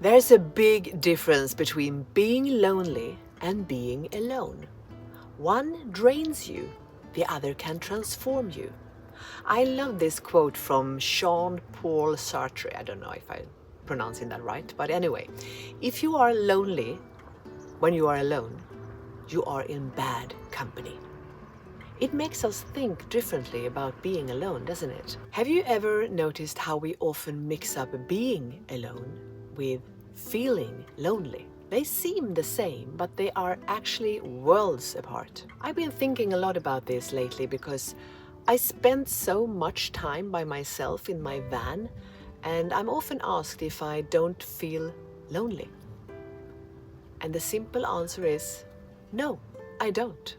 There's a big difference between being lonely and being alone. One drains you, the other can transform you. I love this quote from Jean-Paul Sartre. I don't know if I'm pronouncing that right, but anyway, if you are lonely when you are alone, you are in bad company. It makes us think differently about being alone, doesn't it? Have you ever noticed how we often mix up being alone with feeling lonely? They seem the same, but they are actually worlds apart. I've been thinking a lot about this lately because I spend so much time by myself in my van, and I'm often asked if I don't feel lonely. And the simple answer is no, I don't.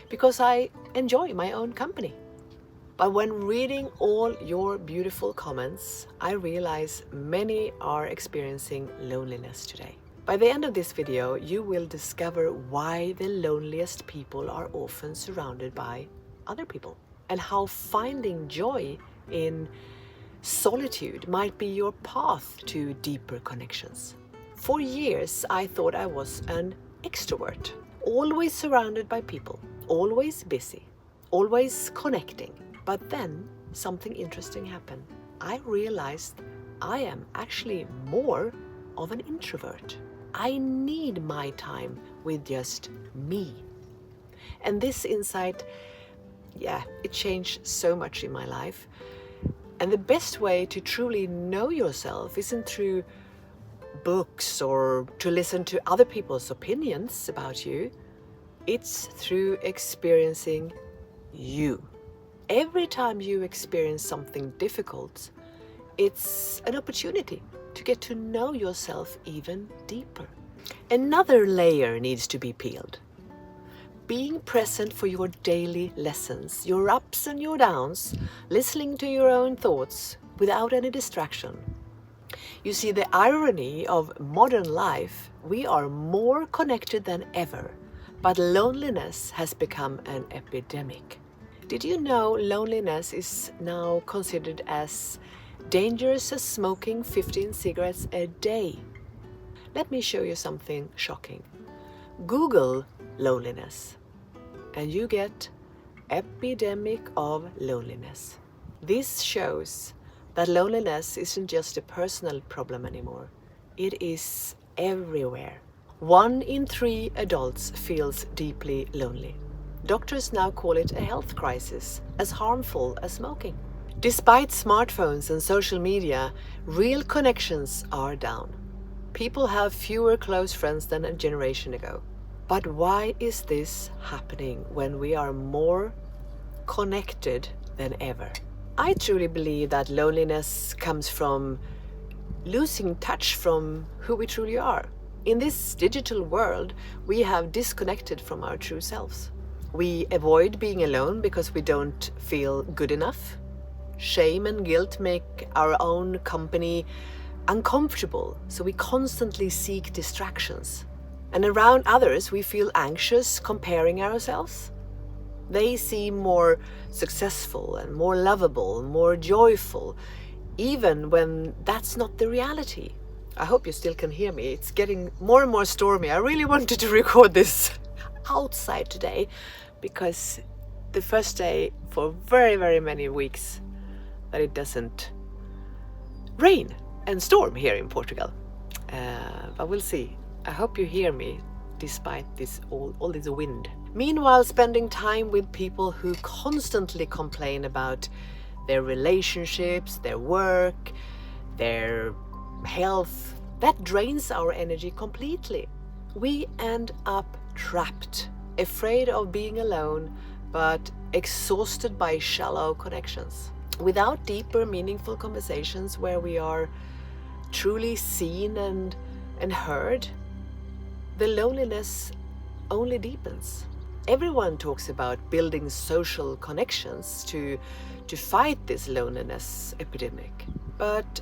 Because I enjoy my own company. But when reading all your beautiful comments, I realize many are experiencing loneliness today. By the end of this video, you will discover why the loneliest people are often surrounded by other people, and how finding joy in solitude might be your path to deeper connections. For years, I thought I was an extrovert, always surrounded by people, always busy, always connecting. But then something interesting happened. I realized I am actually more of an introvert. I need my time with just me. And this insight, it changed so much in my life. And the best way to truly know yourself isn't through books or to listen to other people's opinions about you. It's through experiencing you. Every time you experience something difficult, it's an opportunity to get to know yourself even deeper. Another layer needs to be peeled. Being present for your daily lessons, your ups and your downs, listening to your own thoughts without any distraction. You see, the irony of modern life, we are more connected than ever. But loneliness has become an epidemic. Did you know loneliness is now considered as dangerous as smoking 15 cigarettes a day? Let me show you something shocking. Google loneliness and you get epidemic of loneliness. This shows that loneliness isn't just a personal problem anymore. It is everywhere. 1 in 3 adults feels deeply lonely. Doctors now call it a health crisis, as harmful as smoking. Despite smartphones and social media, real connections are down. People have fewer close friends than a generation ago. But why is this happening when we are more connected than ever? I truly believe that loneliness comes from losing touch from who we truly are. In this digital world, we have disconnected from our true selves. We avoid being alone because we don't feel good enough. Shame and guilt make our own company uncomfortable, so we constantly seek distractions. And around others, we feel anxious comparing ourselves. They seem more successful and more lovable, more joyful, even when that's not the reality. I hope you still can hear me. It's getting more and more stormy. I really wanted to record this outside today because the first day for very, very many weeks that it doesn't rain and storm here in Portugal. But we'll see. I hope you hear me despite this all this wind. Meanwhile, spending time with people who constantly complain about their relationships, their work, their health, that drains our energy completely. We end up trapped, afraid of being alone, but exhausted by shallow connections. Without deeper, meaningful conversations where we are truly seen and heard, the loneliness only deepens. Everyone talks about building social connections to fight this loneliness epidemic. But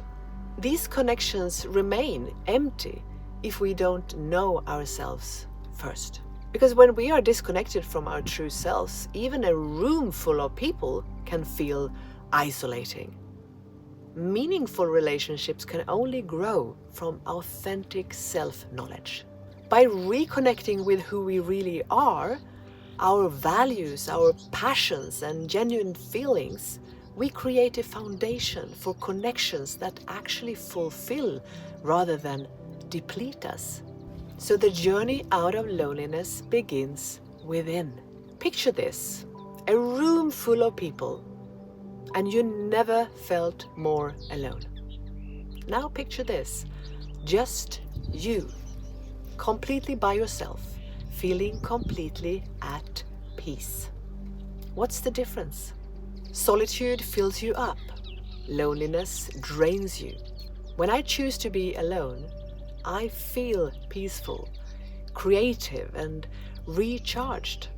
these connections remain empty if we don't know ourselves first. Because when we are disconnected from our true selves, even a room full of people can feel isolating. Meaningful relationships can only grow from authentic self-knowledge. By reconnecting with who we really are, our values, our passions, and genuine feelings, we create a foundation for connections that actually fulfill rather than deplete us. So the journey out of loneliness begins within. Picture this, a room full of people, and you never felt more alone. Now picture this, just you, completely by yourself, feeling completely at peace. What's the difference? Solitude fills you up. Loneliness drains you. When I choose to be alone, I feel peaceful, creative, and recharged.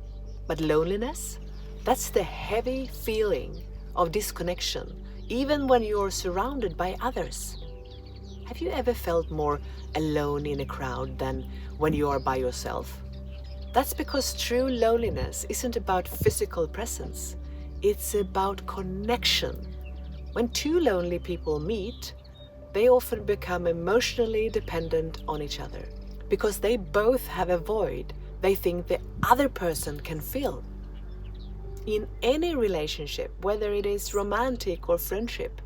But loneliness, that's the heavy feeling of disconnection, even when you're surrounded by others. Have you ever felt more alone in a crowd than when you are by yourself? That's because true loneliness isn't about physical presence. It's about connection. When two lonely people meet, they often become emotionally dependent on each other because they both have a void they think the other person can fill. In any relationship, whether it is romantic or friendship,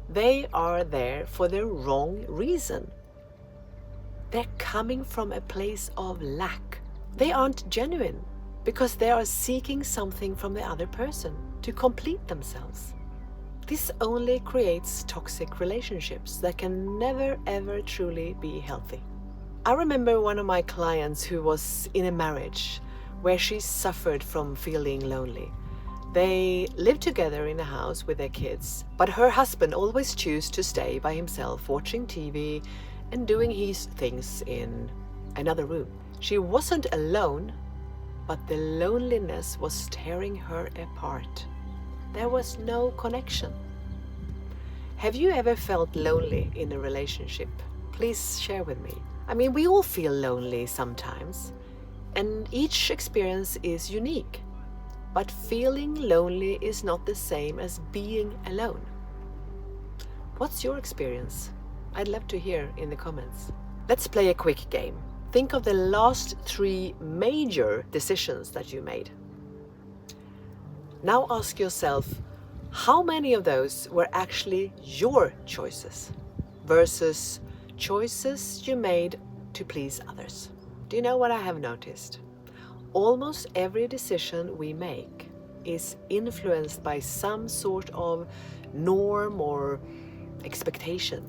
they are there for the wrong reason. They're coming from a place of lack. They aren't genuine because they are seeking something from the other person to complete themselves. This only creates toxic relationships that can never ever truly be healthy. I remember one of my clients who was in a marriage where she suffered from feeling lonely. They lived together in a house with their kids, but her husband always chose to stay by himself watching TV and doing his things in another room. She wasn't alone, but the loneliness was tearing her apart. There was no connection. Have you ever felt lonely in a relationship? Please share with me. I mean, we all feel lonely sometimes, and each experience is unique. But feeling lonely is not the same as being alone. What's your experience? I'd love to hear in the comments. Let's play a quick game. Think of the last 3 major decisions that you made. Now ask yourself, how many of those were actually your choices versus choices you made to please others? Do you know what I have noticed? Almost every decision we make is influenced by some sort of norm or expectation,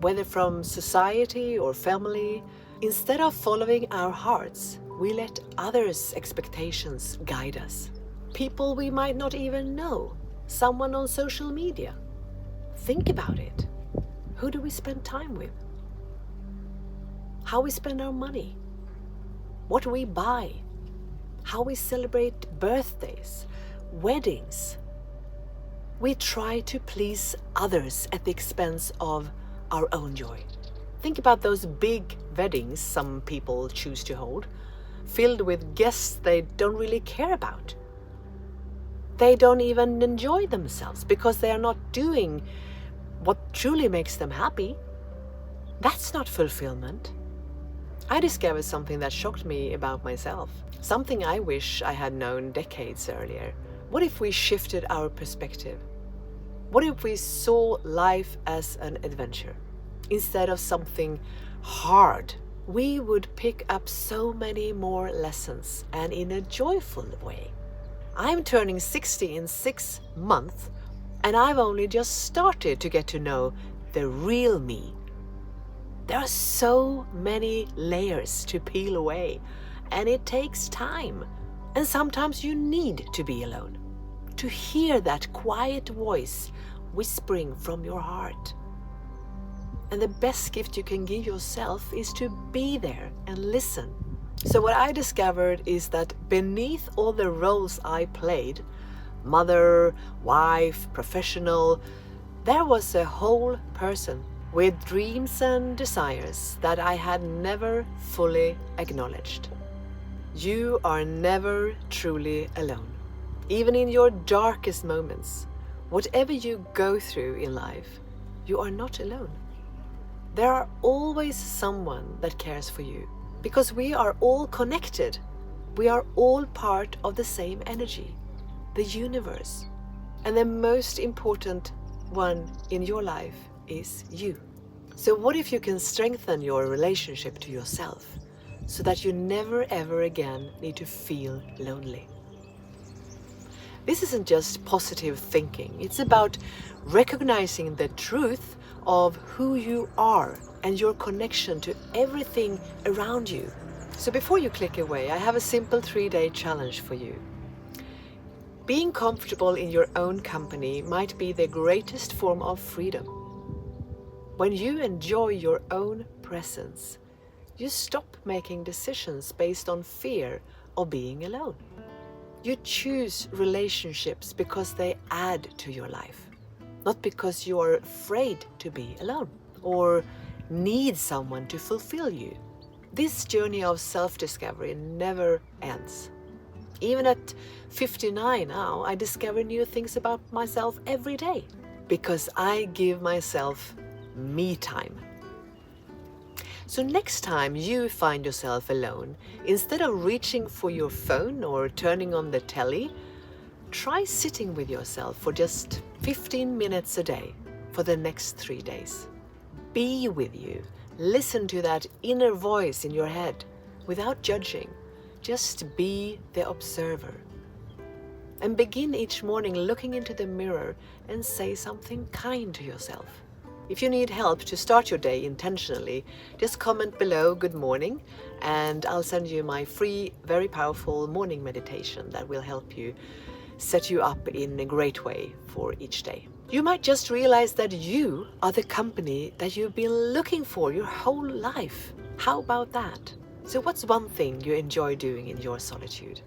whether from society or family. Instead of following our hearts, we let others' expectations guide us. People we might not even know, someone on social media. Think about it. Who do we spend time with? How we spend our money? What we buy? How we celebrate birthdays, weddings. We try to please others at the expense of our own joy. Think about those big weddings some people choose to hold, filled with guests they don't really care about. They don't even enjoy themselves because they are not doing what truly makes them happy. That's not fulfillment. I discovered something that shocked me about myself, something I wish I had known decades earlier. What if we shifted our perspective? What if we saw life as an adventure? Instead of something hard, we would pick up so many more lessons, and in a joyful way. I'm turning 60 in 6 months, and I've only just started to get to know the real me. There are so many layers to peel away, and it takes time. And sometimes you need to be alone, to hear that quiet voice whispering from your heart. And the best gift you can give yourself is to be there and listen. So what I discovered is that beneath all the roles I played, mother, wife, professional, there was a whole person with dreams and desires that I had never fully acknowledged. You are never truly alone. Even in your darkest moments, whatever you go through in life, you are not alone. There are always someone that cares for you, because we are all connected. We are all part of the same energy, the universe. And the most important one in your life is you. So what if you can strengthen your relationship to yourself so that you never ever again need to feel lonely? This isn't just positive thinking. It's about recognizing the truth of who you are and your connection to everything around you. So before you click away, I have a simple 3-day challenge for you. Being comfortable in your own company might be the greatest form of freedom. When you enjoy your own presence, you stop making decisions based on fear of being alone. You choose relationships because they add to your life, not because you are afraid to be alone or need someone to fulfill you. This journey of self-discovery never ends. Even at 59 now, I discover new things about myself every day because I give myself me time. So next time you find yourself alone, instead of reaching for your phone or turning on the telly, try sitting with yourself for just 15 minutes a day for the next 3 days. Be with you. Listen to that inner voice in your head without judging. Just be the observer. And begin each morning looking into the mirror and say something kind to yourself. If you need help to start your day intentionally, just comment below "Good morning" and I'll send you my free, very powerful morning meditation that will help you set you up in a great way for each day. You might just realize that you are the company that you've been looking for your whole life. How about that? So what's one thing you enjoy doing in your solitude?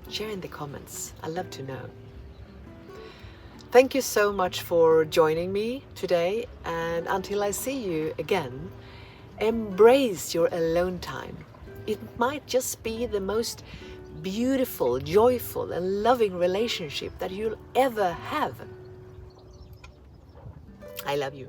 Share in the comments. I'd love to know. Thank you so much for joining me today, and until I see you again, embrace your alone time. It might just be the most beautiful, joyful, and loving relationship that you'll ever have. I love you.